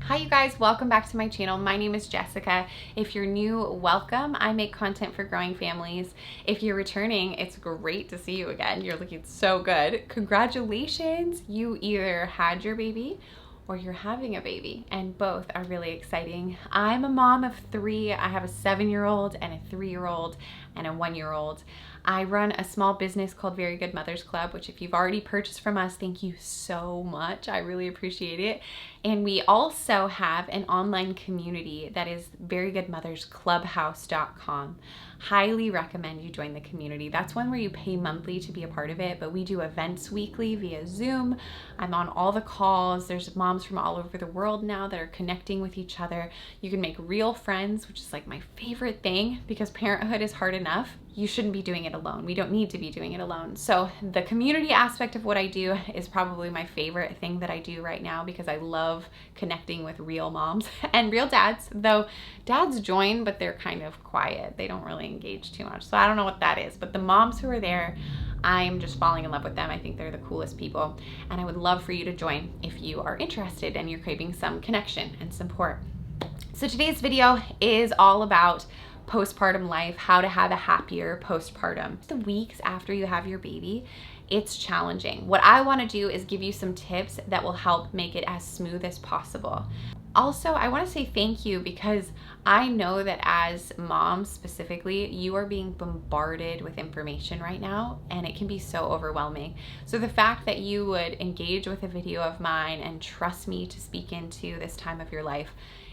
Hi you guys, welcome back to my channel. My name is Jessica. If you're new, welcome. I make content for growing families. If you're returning, it's great to see you again. You're looking so good. Congratulations, you either had your baby or you're having a baby, and both are really exciting. I'm a mom of three. I have a 7-year-old and a 3-year-old and a 1-year-old. I run a small business called Very Good Mothers Club, which if you've already purchased from us, thank you so much. I really appreciate it. And we also have an online community that is verygoodmothersclubhouse.com. Highly recommend you join the community. That's one where you pay monthly to be a part of it, but we do events weekly via Zoom. I'm on all the calls. There's moms from all over the world now that are connecting with each other. You can make real friends, which is like my favorite thing because parenthood is hard enough. You shouldn't be doing it alone. We don't need to be doing it alone. So the community aspect of what I do is probably my favorite thing that I do right now because I love connecting with real moms and real dads, though dads join, but they're kind of quiet. They don't really engage too much. So I don't know what that is, but the moms who are there, I'm just falling in love with them. I think they're the coolest people, and I would love for you to join if you are interested and you're craving some connection and support. So today's video is all about postpartum life, how to have a happier postpartum. The weeks after you have your baby, it's challenging. What I want to do is give you some tips that will help make it as smooth as possible. Also, I want to say thank you because I know that as moms specifically, you are being bombarded with information right now and it can be so overwhelming. So the fact that you would engage with a video of mine and trust me to speak into this time of your life,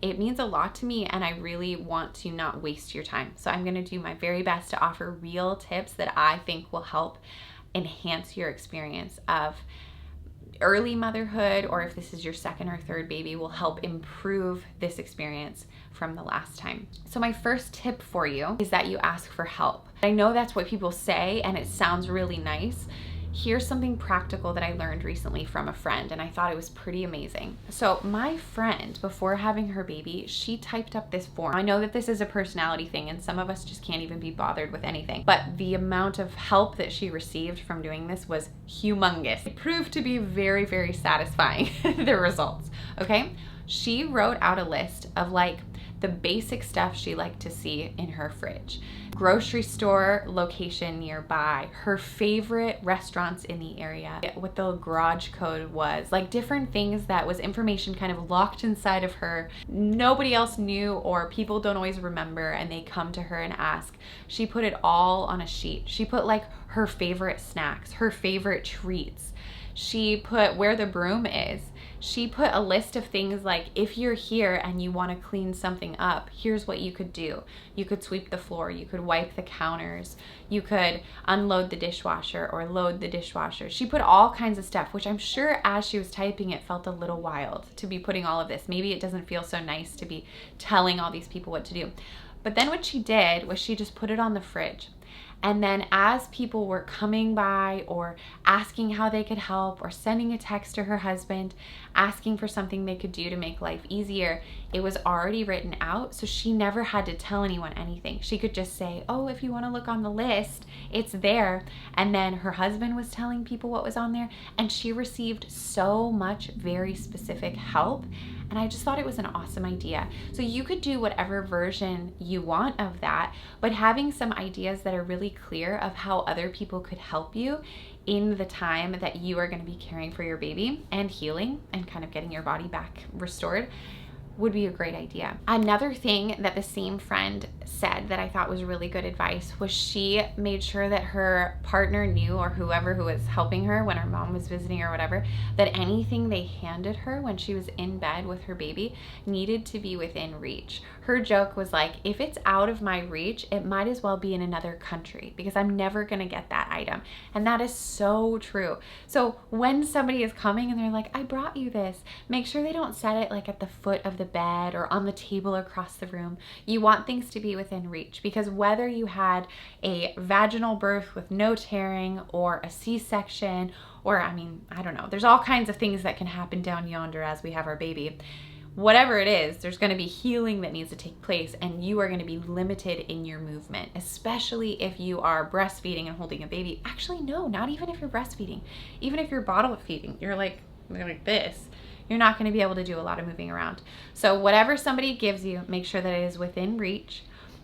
it means a lot to me, and I really want to not waste your time. So I'm going to do my very best to offer real tips that I think will help enhance your experience of early motherhood, or if this is your second or third baby, will help improve this experience from the last time. So my first tip for you is that you ask for help. I know that's what people say and it sounds really nice. Here's something practical that I learned recently from a friend, and I thought it was pretty amazing. So my friend, before having her baby, she typed up this form. I know that this is a personality thing and some of us just can't even be bothered with anything, but the amount of help that she received from doing this was humongous. It proved to be very, very satisfying, the results, okay? She wrote out a list of like the basic stuff she liked to see in her fridge. Grocery store location nearby, her favorite restaurants in the area, what the garage code was, like different things that was information kind of locked inside of her. Nobody else knew, or people don't always remember, and they come to her and ask. She put it all on a sheet. She put like her favorite snacks, her favorite treats. She put where the broom is. She put a list of things like, if you're here and you want to clean something up, here's what you could do. You could sweep the floor, you could wipe the counters, you could unload the dishwasher or load the dishwasher. She put all kinds of stuff, which I'm sure as she was typing it felt a little wild to be putting all of this. Maybe it doesn't feel so nice to be telling all these people what to do. But then what she did was she just put it on the fridge. And then as people were coming by or asking how they could help or sending a text to her husband, asking for something they could do to make life easier, it was already written out. So she never had to tell anyone anything. She could just say, oh, if you want to look on the list, it's there. And then her husband was telling people what was on there. And she received so much very specific help. And I just thought it was an awesome idea. So you could do whatever version you want of that, but having some ideas that are really clear of how other people could help you in the time that you are going to be caring for your baby and healing and kind of getting your body back restored would be a great idea. Another thing that the same friend said that I thought was really good advice was she made sure that her partner knew, or whoever who was helping her when her mom was visiting or whatever, that anything they handed her when she was in bed with her baby needed to be within reach. Her joke was like, if it's out of my reach, it might as well be in another country because I'm never gonna get that item. And that is so true. So when somebody is coming and they're like, I brought you this, make sure they don't set it like at the foot of the bed or on the table across the room. You want things to be within reach, because whether you had a vaginal birth with no tearing or a C-section, or I don't know, there's all kinds of things that can happen down yonder as we have our baby. Whatever it is, there's going to be healing that needs to take place, and you are going to be limited in your movement, especially if you are breastfeeding and holding a baby. Actually, no, not even if you're breastfeeding. Even if you're bottle feeding, you're like this. you're not going to be able to do a lot of moving around. So whatever somebody gives you, make sure that it is within reach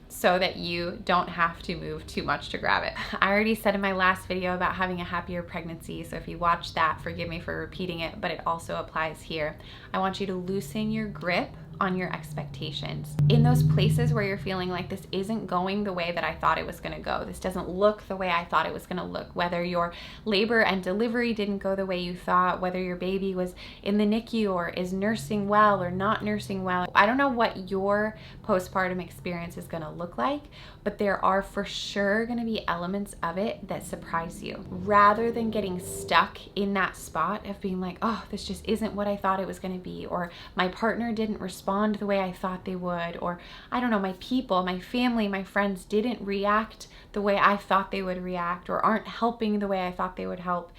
so that you don't have to move too much to grab it. I already said in my last video about having a happier pregnancy, so if you watched that, forgive me for repeating it, but it also applies here. I want you to loosen your grip on your expectations. In those places where you're feeling like this isn't going the way that I thought it was gonna go, this doesn't look the way I thought it was gonna look, whether your labor and delivery didn't go the way you thought, whether your baby was in the NICU or is nursing well or not nursing well. I don't know what your postpartum experience is gonna look like, but there are for sure gonna be elements of it that surprise you. Rather than getting stuck in that spot of being like, oh, this just isn't what I thought it was gonna be, or my partner didn't respond the way I thought they would, or I don't know, my people, my family, my friends didn't react the way I thought they would react, or aren't helping the way I thought they would help.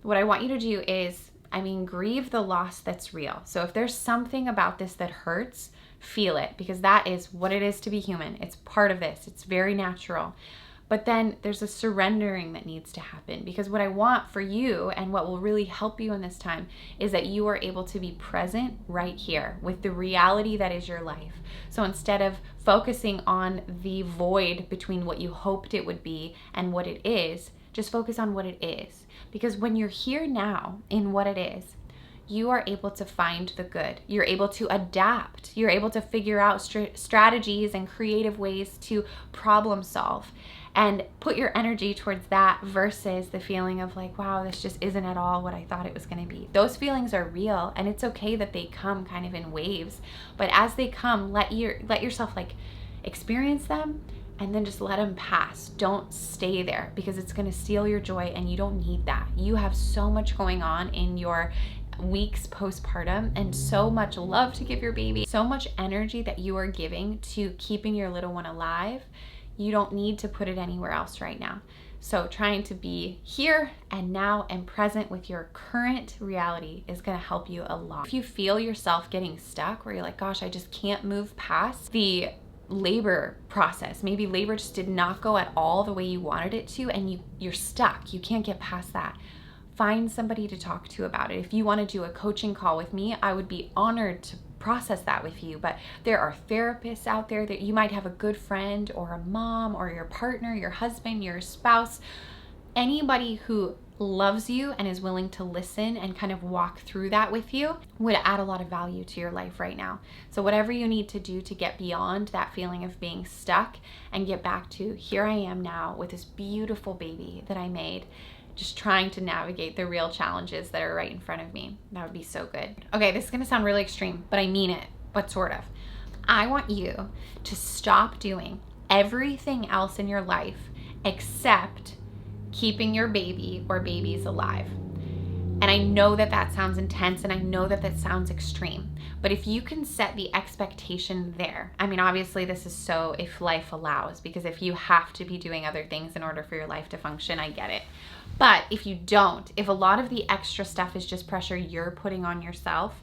What I want you to do is, grieve the loss that's real. So if there's something about this that hurts, feel it, because that is what it is to be human. It's part of this. It's very natural. But then there's a surrendering that needs to happen, because what I want for you and what will really help you in this time is that you are able to be present right here with the reality that is your life. So instead of focusing on the void between what you hoped it would be and what it is, just focus on what it is. Because when you're here now in what it is, you are able to find the good. You're able to adapt. You're able to figure out strategies and creative ways to problem solve and put your energy towards that versus the feeling of like, wow, this just isn't at all what I thought it was going to be. Those feelings are real, and it's okay that they come kind of in waves. But as they come, let yourself like experience them and then just let them pass. Don't stay there, because it's going to steal your joy, and you don't need that. You have so much going on in your weeks postpartum and so much love to give your baby, so much energy that you are giving to keeping your little one alive. You don't need to put it anywhere else right now. So trying to be here and now and present with your current reality is going to help you a lot. If you feel yourself getting stuck where you're like, gosh, I just can't move past the labor process, maybe labor just did not go at all the way you wanted it to, and you're stuck, you can't get past that, find somebody to talk to about it. If you want to do a coaching call with me, I would be honored to process that with you. But there are therapists out there that you might have, a good friend or a mom or your partner, your husband, your spouse, anybody who loves you and is willing to listen and kind of walk through that with you would add a lot of value to your life right now. So whatever you need to do to get beyond that feeling of being stuck and get back to, here I am now with this beautiful baby that I made, just trying to navigate the real challenges that are right in front of me. That would be so good. Okay, this is gonna sound really extreme, but I mean it, but sort of. I want you to stop doing everything else in your life except keeping your baby or babies alive. And I know that that sounds intense, and I know that that sounds extreme, but if you can set the expectation there, obviously this is so if life allows, because if you have to be doing other things in order for your life to function, I get it. But if you don't, if a lot of the extra stuff is just pressure you're putting on yourself,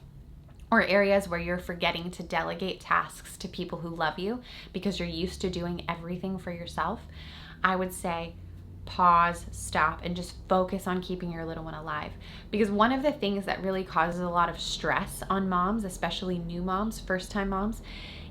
or areas where you're forgetting to delegate tasks to people who love you because you're used to doing everything for yourself, I would say pause, stop, and just focus on keeping your little one alive. Because one of the things that really causes a lot of stress on moms, especially new moms, first-time moms,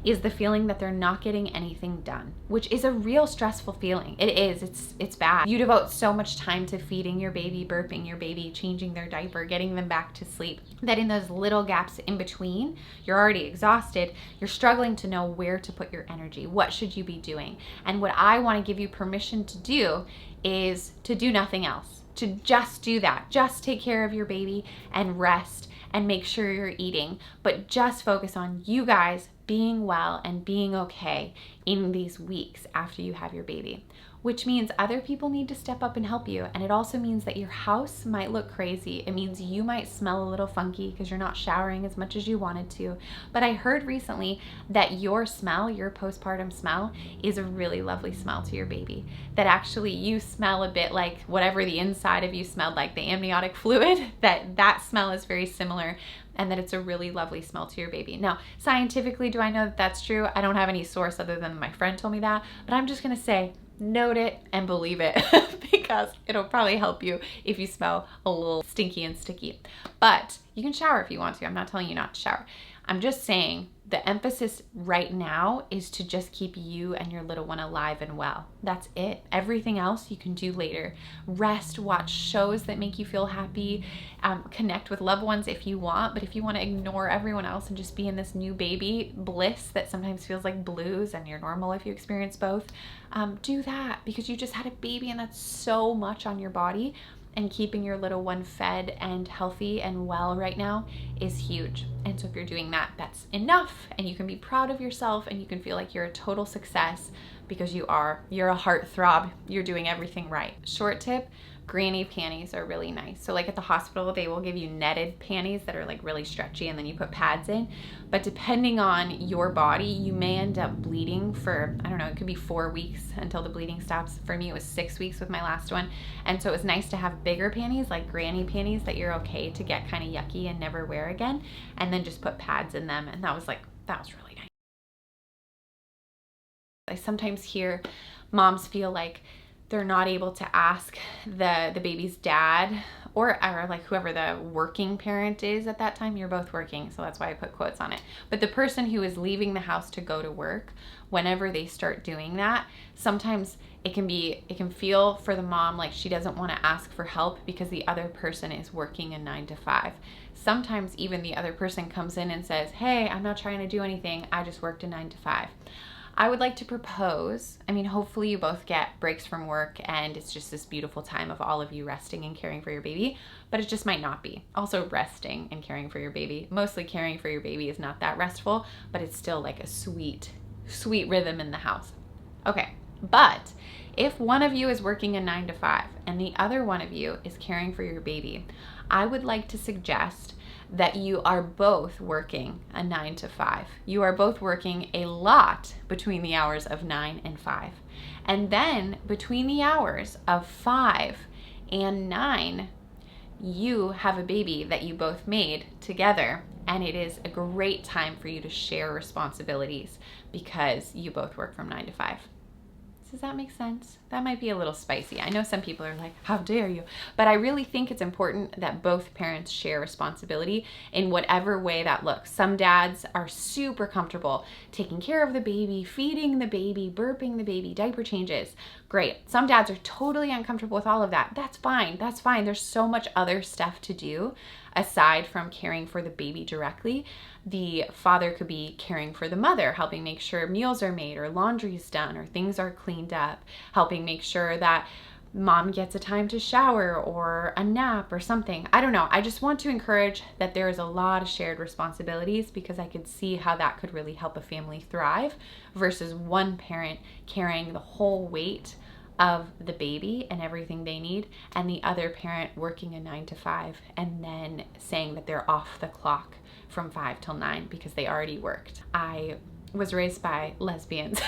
is the feeling that they're not getting anything done, which is a real stressful feeling. It is, it's bad. You devote so much time to feeding your baby, burping your baby, changing their diaper, getting them back to sleep, that in those little gaps in between, you're already exhausted, you're struggling to know where to put your energy. What should you be doing? And what I want to give you permission to do is to do nothing else, to just do that. Just take care of your baby and rest and make sure you're eating, but just focus on you guys being well and being okay in these weeks after you have your baby, which means other people need to step up and help you. And it also means that your house might look crazy. It means you might smell a little funky because you're not showering as much as you wanted to. But I heard recently that your smell, your postpartum smell, is a really lovely smell to your baby. That actually you smell a bit like whatever the inside of you smelled like, the amniotic fluid, that smell is very similar, and that it's a really lovely smell to your baby. Now, scientifically, do I know that that's true? I don't have any source other than my friend told me that, but I'm just gonna say note it and believe it because it'll probably help you if you smell a little stinky and sticky. But you can shower if you want to. I'm not telling you not to shower. I'm just saying the emphasis right now is to just keep you and your little one alive and well. That's it. Everything else you can do later. Rest, watch shows that make you feel happy, connect with loved ones if you want, but if you want to ignore everyone else and just be in this new baby bliss that sometimes feels like blues, and you're normal if you experience both, do that, because you just had a baby and that's so much on your body. And keeping your little one fed and healthy and well right now is huge. And so if you're doing that, that's enough, and you can be proud of yourself and you can feel like you're a total success, because you're a heartthrob. You're doing everything right. Short tip, granny panties are really nice. So like at the hospital, they will give you netted panties that are like really stretchy, and then you put pads in. But depending on your body, you may end up bleeding for, I don't know, it could be 4 weeks until the bleeding stops. For me, it was 6 weeks with my last one. And so it was nice to have bigger panties, like granny panties, that you're okay to get kind of yucky and never wear again, and then just put pads in them. And that was really nice. I sometimes hear moms feel like they're not able to ask the baby's dad or like whoever the working parent is at that time. You're both working, so that's why I put quotes on it. But the person who is leaving the house to go to work, whenever they start doing that, sometimes it can feel for the mom like she doesn't want to ask for help because the other person is working a 9 to 5. Sometimes even the other person comes in and says, "Hey, I'm not trying to do anything. I just worked a 9 to 5. I would like to propose, hopefully you both get breaks from work and it's just this beautiful time of all of you resting and caring for your baby, but it just might not be. Also, resting and caring for your baby, mostly caring for your baby, is not that restful, but it's still like a sweet, sweet rhythm in the house. Okay, but if one of you is working a 9 to 5 and the other one of you is caring for your baby, I would like to suggest that you are both working a 9 to 5. You are both working a lot between the hours of 9 and 5. And then between the hours of 5 and 9, you have a baby that you both made together. And it is a great time for you to share responsibilities because you both work from 9 to 5. Does that make sense? That might be a little spicy. I know some people are like, how dare you? But I really think it's important that both parents share responsibility in whatever way that looks. Some dads are super comfortable taking care of the baby, feeding the baby, burping the baby, diaper changes. Great. Some dads are totally uncomfortable with all of that. That's fine. That's fine. There's so much other stuff to do aside from caring for the baby directly. The father could be caring for the mother, helping make sure meals are made or laundry is done or things are cleaned up, helping make sure that mom gets a time to shower or a nap or something. I don't know. I just want to encourage that there is a lot of shared responsibilities, because I could see how that could really help a family thrive versus one parent carrying the whole weight of the baby and everything they need, and the other parent working a 9 to 5 and then saying that they're off the clock from 5 till 9 because they already worked. I was raised by lesbians.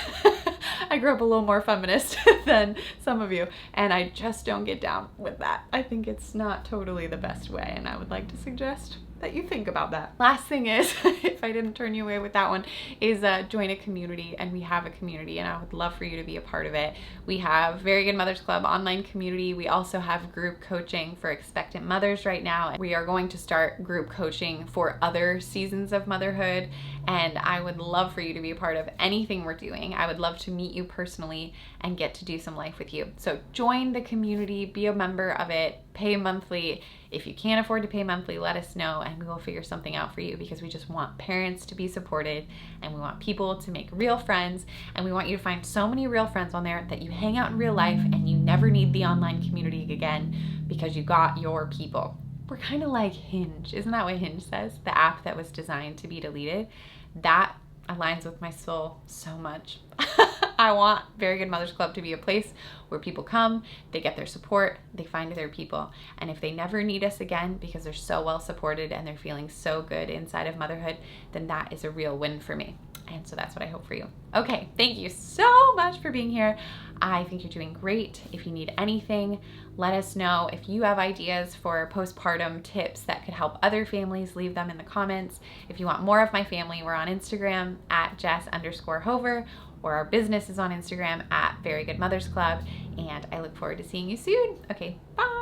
I grew up a little more feminist than some of you, and I just don't get down with that. I think it's not totally the best way, and I would like to suggest that you think about that. Last thing is, if I didn't turn you away with that one, is join a community. And we have a community, and I would love for you to be a part of it. We have Very Good Mothers Club online community. We also have group coaching for expectant mothers right now. We are going to start group coaching for other seasons of motherhood, and I would love for you to be a part of anything we're doing. I would love to meet you personally and get to do some life with you. So join the community, be a member of it, pay monthly. If you can't afford to pay monthly, let us know and we will figure something out for you, because we just want parents to be supported and we want people to make real friends, and we want you to find so many real friends on there that you hang out in real life and you never need the online community again because you got your people. We're kind of like Hinge. Isn't that what Hinge says? The app that was designed to be deleted. That aligns with my soul so much. I want Very Good Mothers Club to be a place where people come, they get their support, they find their people. And if they never need us again because they're so well supported and they're feeling so good inside of motherhood, then that is a real win for me. And so that's what I hope for you. Okay, thank you so much for being here. I think you're doing great. If you need anything, let us know. If you have ideas for postpartum tips that could help other families, leave them in the comments. If you want more of my family, we're on Instagram at Jess_Hover, or our business is on Instagram at Very Good Mothers Club. And I look forward to seeing you soon. Okay, bye.